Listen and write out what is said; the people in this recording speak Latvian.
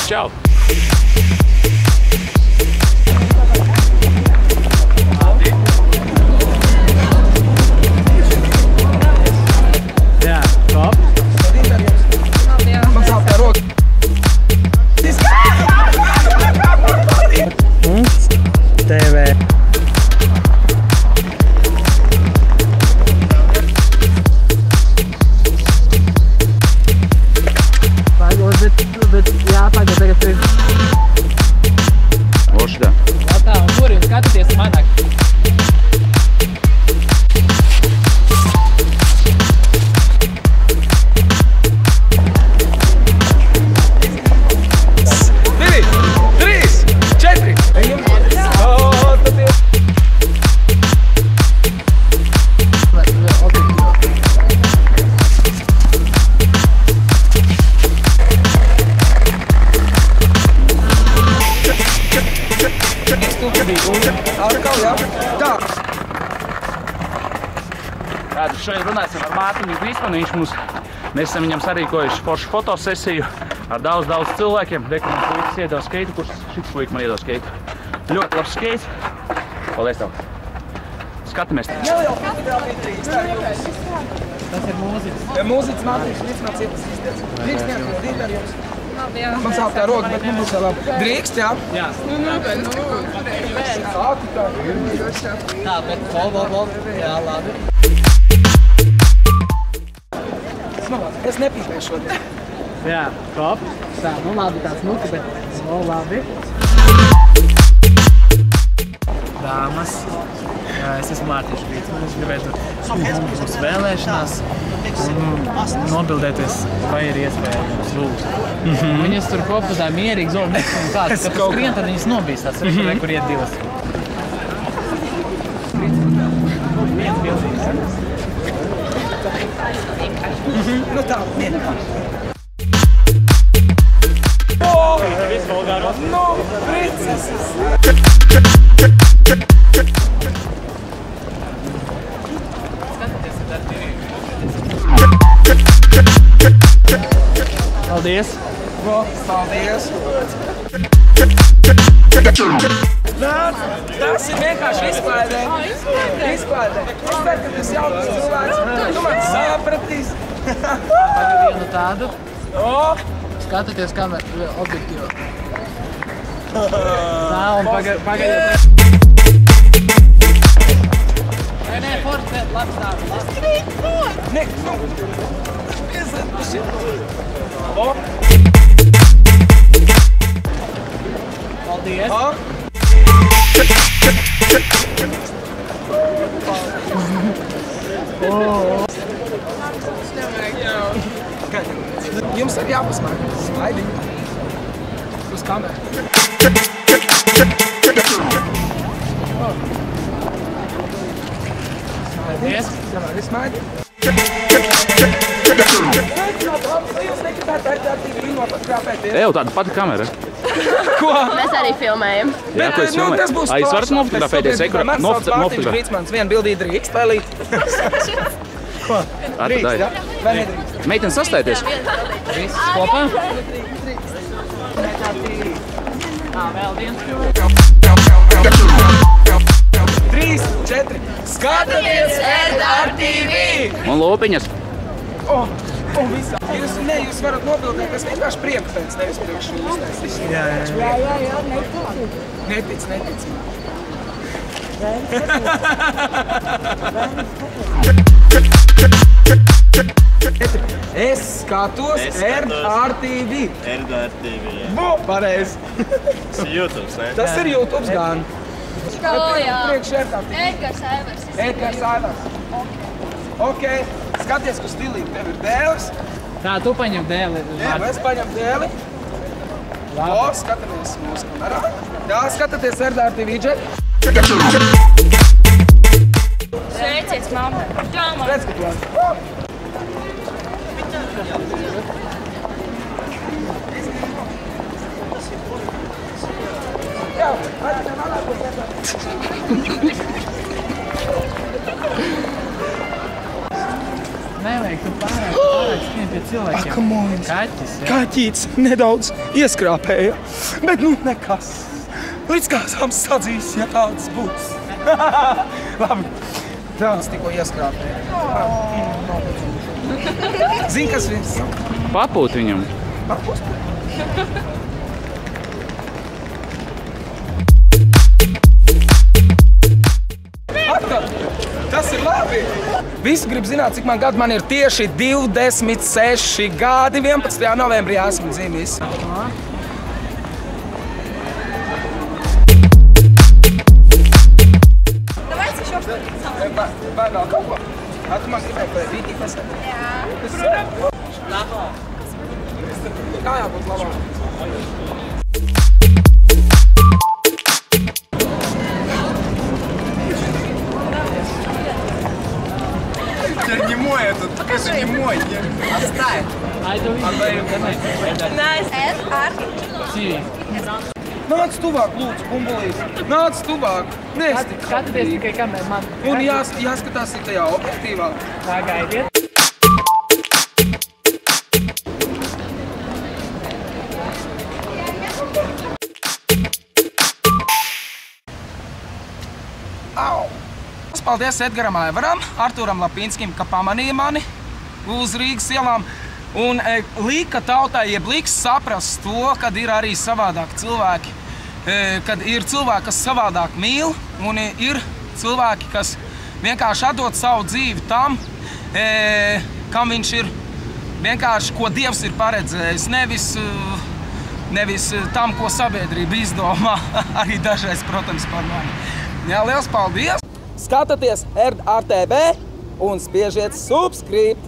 Čau! Jā, top! Man sāp tā roka. TV. Bet jāpagaid tagad ir. Ošļā. Tā, un kur jūs skatāties manāk? Tātad šodien runāsim ar Mārtiņu Grīsmanu. Mēs esam viņam sarīkojuši foršu fotosesiju ar daudz cilvēkiem. Reku man puikas iedod skeitu, kurš šits puika man iedod skeitu. Ļoti labs skeits. Paldies tev. Skatamies. Tas ir mūziķis. Mūziķis Mārtiņš Grīsmans ir izteicis. Drīkst neatļaut intervjus. Man sāp tā roka, bet mums būs vēl labi. Drīkst, jā? Jā. Tā, bet vol. Jā, labi. Es nepīpēju šodien. Jā, top. Tā, nu labi tāds nuka, bet labi. Dāmas, es esmu Mārtiņš Grīsmans. Es gribētu būs vēlēšanās un nobildēties, vai ir iespējams lūgt. Viņas tur kopā mierīgi zoli nekam kāds, kad tu skrien, tad viņas nobīstās. Kur iet divas. Viens bildīgs. Nu tā, vienkārši. Nu, princeses! Paldies! Paldies! Tas ir vienkārši izklaidē. Izklaidē. Es ceru, ka tas jaunas cilvēks. Tu man sapratīs. Pagad vienu tādu. Skatieties kameru objektīvu. Tā, un pagad. Nē, forši, labi stāv. Nē, nu. Piezad, šit. Paldies. Jums ir jāpasmēr. Smaidīgi. Uz kameru. Paldies. Kamēr ir smaidīgi. Eju, tāda pati kamera. Ko? Mēs arī filmējam. Jā, ko es filmēju? Tas būs Jūs varat nofotografēties? Man sauc Mārtiņš Grīsmans. Vienu bildīt drīkst pēlīt. Ko? Drīkst, jā? Vai nedrīkst? Meiteni sastājieties. Viss kopā? Tā, vēl viens. 3, 4. Skatāties RTV! Un lopiņas. Un visā. Jūs varat nobildēt, es vienkārši prieku pēc nevis priekšu uztaisīs. Jā. Netic. Es skatos RTV. RTV, jā. Bu, pareizi. Tas ir YouTube, ne? Tas ir YouTube gan. Priekš RTV. Edgars Aivars. Ok, skaties, kur stilīgi tev ir dēlis. Tā, tu paņem dēli. Jā, es paņem dēli. O, skatāmies mūsu kamerā. Jā, skatāties RTV, Džek. Sveiciens, mamma. Jā, mamma. Redz, ka tu vari. Jā, redz, ka manā, ko nevajag, tu pārāk skrien pie cilvēkiem. Come on. Kaķis, jā. Kaķīts nedaudz ieskrāpēja, bet nu nekas. Līdz kāsām sadzīs, ja tāds būs. Labi. Tāds tikko ieskrāpēja. Zini, kas viens? Papūt viņam. Papūst? Atkal, tas ir labi. Visi grib zināt, cik man gadu. Man ir tieši 26 gadi. 11. novembrī esmu dzimis. Vai vēl kaut ko? Tu man gribēji par vītī pasēt? Jā. Labā. Kā jābūt labā? Теперь не мой этот, покажи, не мой. Оставь. Nāc tuvāk, lūdzu, bumbulīs. Nāc tuvāk. Skatāties tikai kamēr man. Un jāskatās ir tajā objektīvā. Tā gaidiet. Au! Paldies Edgaram Aivaram, Artūram Lapīnskim, ka pamanīja mani uz Rīgas ielām. Un lika tautai, jeb liks saprast to, kad ir arī savādāk cilvēki. Kad ir cilvēki, kas savādāk mīl, un ir cilvēki, kas vienkārši atdod savu dzīvi tam, kam viņš ir vienkārši, ko Dievs ir paredzējis, nevis tam, ko sabiedrība izdomā, arī dažreiz, protams, par mani. Jā, liels paldies! Skatieties RTV un spiežiet subscribe!